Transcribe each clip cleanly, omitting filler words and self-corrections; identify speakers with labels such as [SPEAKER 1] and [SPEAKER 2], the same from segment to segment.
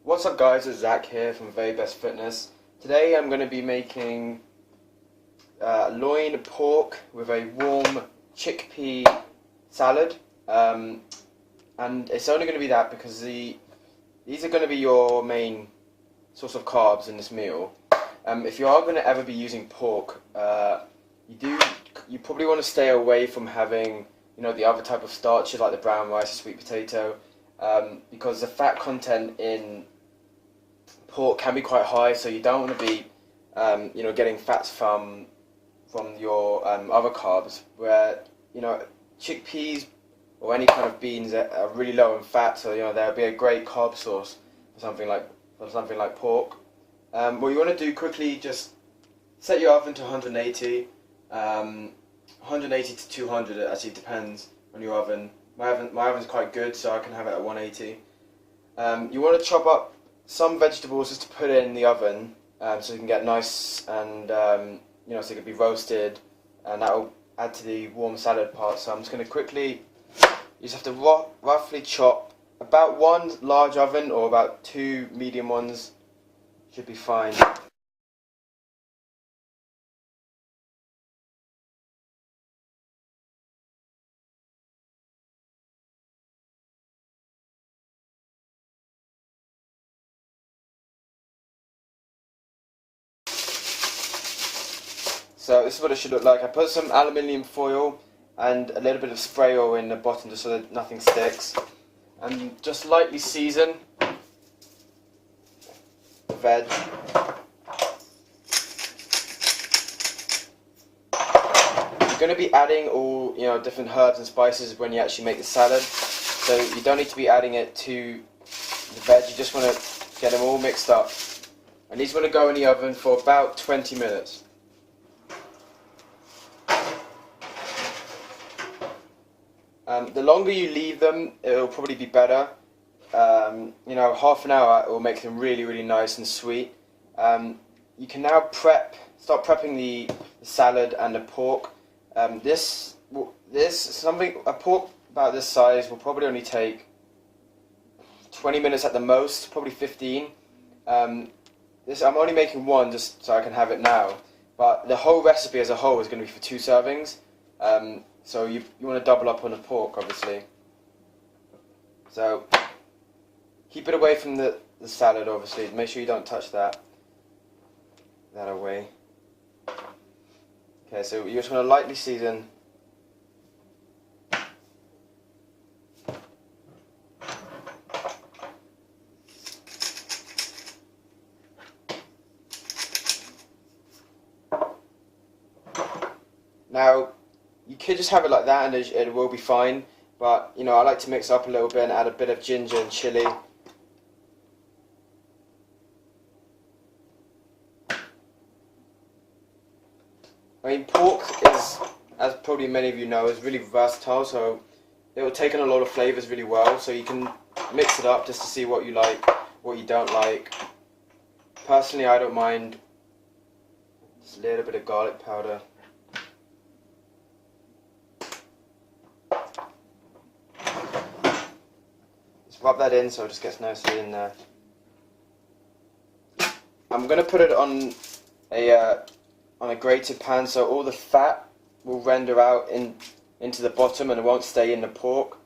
[SPEAKER 1] What's up guys, it's Zach here from Very Best Fitness. Today I'm going to be making loin pork with a warm chickpea salad, and it's only going to be that because these are going to be your main source of carbs in this meal. If you are going to ever be using pork, you probably want to stay away from having the other type of starches like the brown rice or sweet potato, because the fat content in pork can be quite high, so you don't want to be getting fats from your other carbs, where chickpeas or any kind of beans are really low in fat, so they'll be a great carb source for something like pork. What you want to do quickly, just set your oven to 180, 180 to 200. It actually depends on your oven. My oven's quite good, so I can have it at 180. You want to chop up some vegetables just to put in the oven, so you can get nice and so it can be roasted, and that will add to the warm salad part. So I'm just going to quickly, you just have to roughly chop about one large oven or about two medium ones, should be fine. So this is what it should look like. I put some aluminium foil and a little bit of spray oil in the bottom just so that nothing sticks, and just lightly season the veg. You're going to be adding all different herbs and spices when you actually make the salad, so you don't need to be adding it to the veg. You just want to get them all mixed up, and these want to go in the oven for about 20 minutes. The longer you leave them, it'll probably be better. Half an hour will make them really, really nice and sweet. You can now start prepping the salad and the pork. A pork about this size will probably only take 20 minutes at the most, probably 15. I'm only making one just so I can have it now, but the whole recipe as a whole is going to be for 2 servings. So you want to double up on the pork, obviously. So keep it away from the salad, obviously. Make sure you don't touch that away. Okay, so you just want to lightly season. Now, you could just have it like that and it will be fine, but I like to mix up a little bit and add a bit of ginger and chili. I mean, pork is, as probably many of you know, is really versatile, so it will take in a lot of flavours really well, so you can mix it up just to see what you like, what you don't like. Personally, I don't mind just a little bit of garlic powder. Rub that in so it just gets nicely in there. I'm going to put it on a grated pan so all the fat will render out into the bottom and it won't stay in the pork,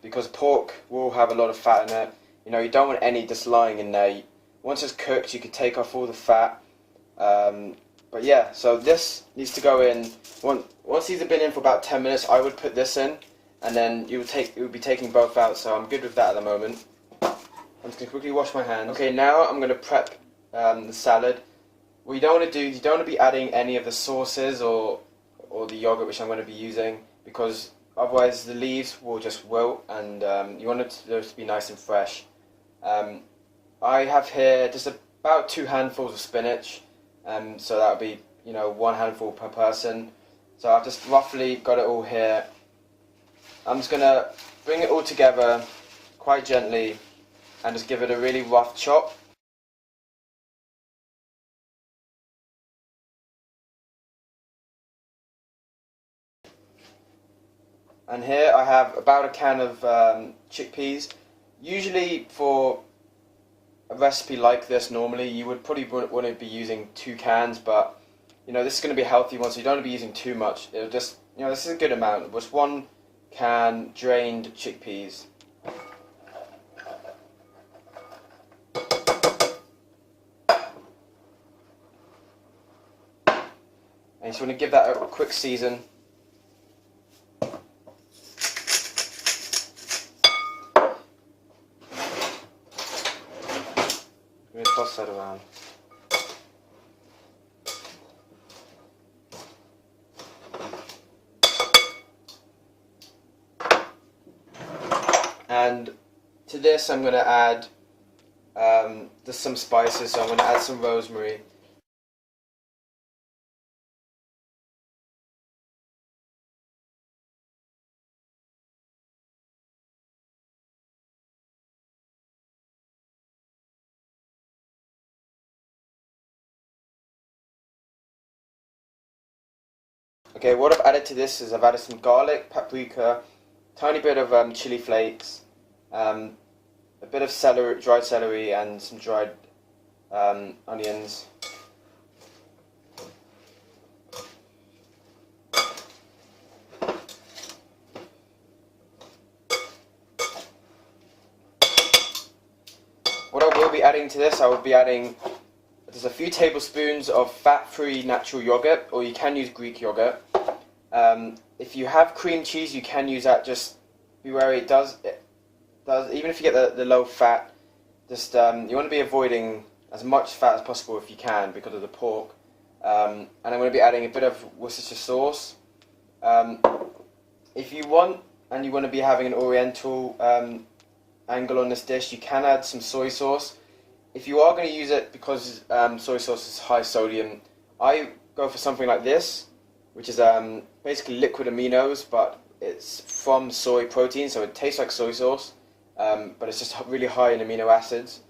[SPEAKER 1] because pork will have a lot of fat in it. You don't want any just lying in there. Once it's cooked, you can take off all the fat. But yeah, so this needs to go in. Once these have been in for about 10 minutes, I would put this in, and then you would be taking both out, so I'm good with that at the moment. I'm just going to quickly wash my hands. Okay, now I'm going to prep the salad. What you don't want to do, you don't want to be adding any of the sauces or the yogurt, which I'm going to be using, because otherwise the leaves will just wilt, and you want those to be nice and fresh. I have here just about 2 handfuls of spinach, so that would be 1 handful per person. So I've just roughly got it all here. I'm just going to bring it all together quite gently and just give it a really rough chop. And here I have about a can of chickpeas. Usually for a recipe like this normally, you would probably want to be using 2 cans, but you know, this is going to be a healthy one, so you don't want to be using too much. It'll just, you know, this is a good amount. Just 1 can drained chickpeas. And you just want to give that a quick season. I'm going to toss that around. And to this I'm going to add just some spices, so I'm going to add some rosemary. Okay, what I've added to this is I've added some garlic, paprika, tiny bit of chili flakes, a bit of celery, dried celery, and some dried onions. What I will be adding to this, I will be adding, there's a few tablespoons of fat-free natural yogurt, or you can use Greek yogurt. If you have cream cheese, you can use that. Just be wary, it does even if you get the low fat, just you want to be avoiding as much fat as possible if you can, because of the pork. And I'm going to be adding a bit of Worcestershire sauce. If you want, and you want to be having an oriental angle on this dish, you can add some soy sauce. If you are going to use it, because soy sauce is high sodium, I go for something like this, which is basically liquid aminos, but it's from soy protein, so it tastes like soy sauce, but it's just really high in amino acids,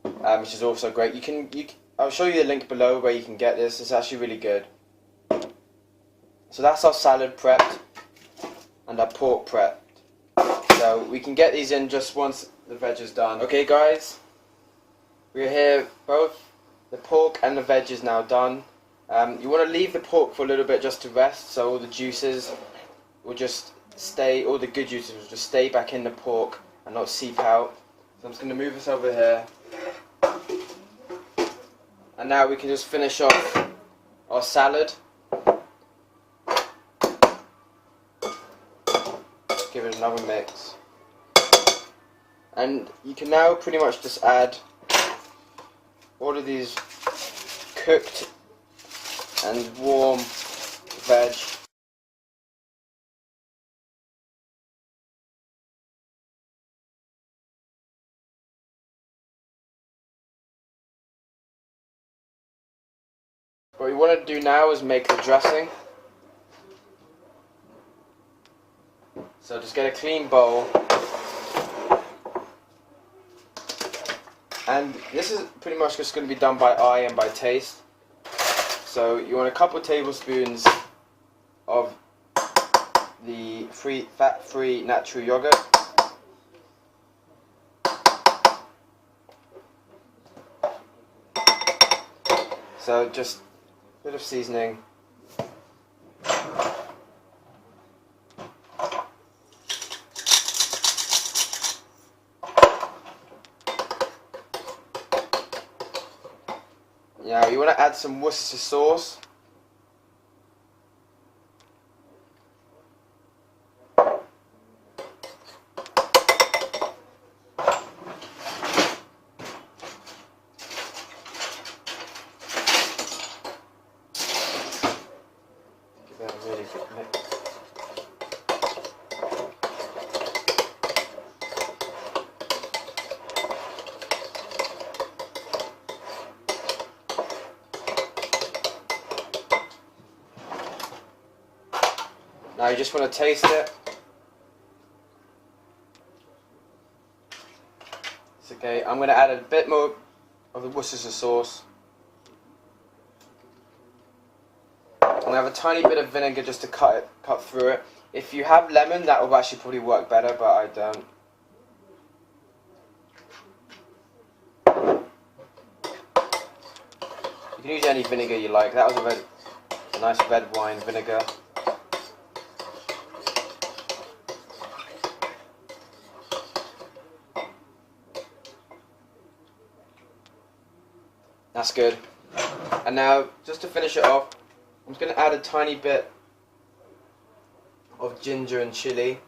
[SPEAKER 1] which is also great. I'll show you the link below where you can get this. It's actually really good. So that's our salad prepped and our pork prepped. So we can get these in just once the veg is done. Okay guys, we're here, both the pork and the veg is now done. You want to leave the pork for a little bit just to rest, so all the juices will just stay, all the good juices will just stay back in the pork and not seep out. So I'm just going to move this over here. And now we can just finish off our salad. Give it another mix. And you can now pretty much just add all of these cooked and warm veg. What we want to do now is make the dressing. So just get a clean bowl. And this is pretty much just going to be done by eye and by taste. So you want a couple of tablespoons of the fat-free natural yogurt. So just a bit of seasoning. Now you want to add some Worcestershire sauce. Give that a really good mix. Now you just want to taste it. It's okay. I'm going to add a bit more of the Worcestershire sauce. I'm going to have a tiny bit of vinegar just to cut through it. If you have lemon, that will actually probably work better, but I don't. You can use any vinegar you like. That was a nice red wine vinegar. That's good. And now, just to finish it off, I'm just going to add a tiny bit of ginger and chili.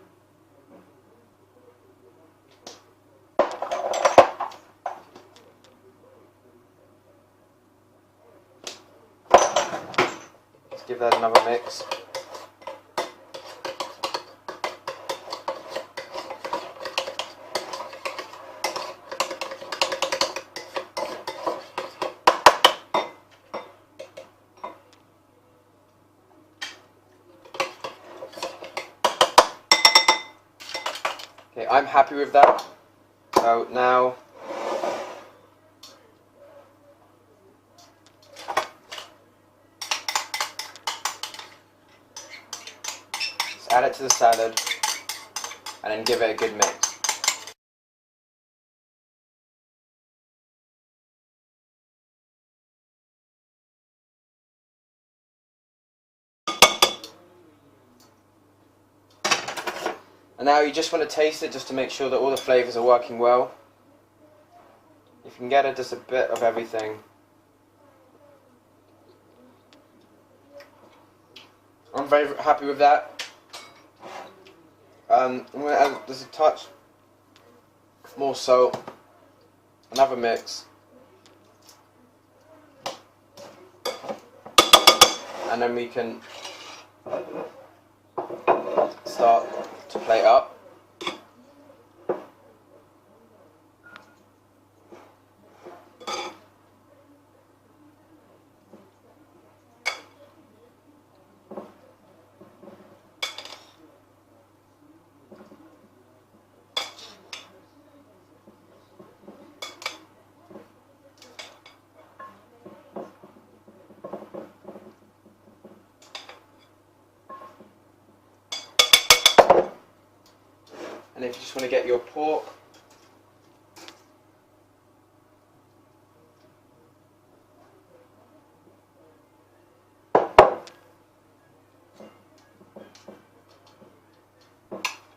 [SPEAKER 1] Let's give that another mix. Okay, I'm happy with that. So now let's add it to the salad and then give it a good mix. And now you just want to taste it just to make sure that all the flavours are working well. If you can get it, just a bit of everything. I'm very happy with that. I'm going to add just a touch more salt, another mix, and then we can start to plate up. And if you just want to get your pork,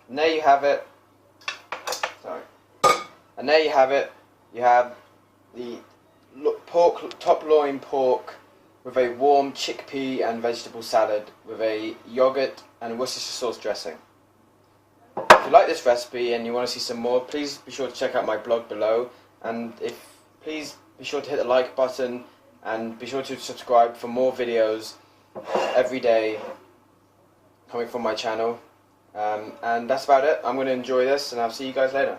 [SPEAKER 1] and there you have it. Sorry. And there you have it. You have the pork, top loin pork with a warm chickpea and vegetable salad with a yogurt and Worcestershire sauce dressing. If you like this recipe and you want to see some more, please be sure to check out my blog below, and please be sure to hit the like button and be sure to subscribe for more videos every day coming from my channel. And that's about it. I'm going to enjoy this and I'll see you guys later.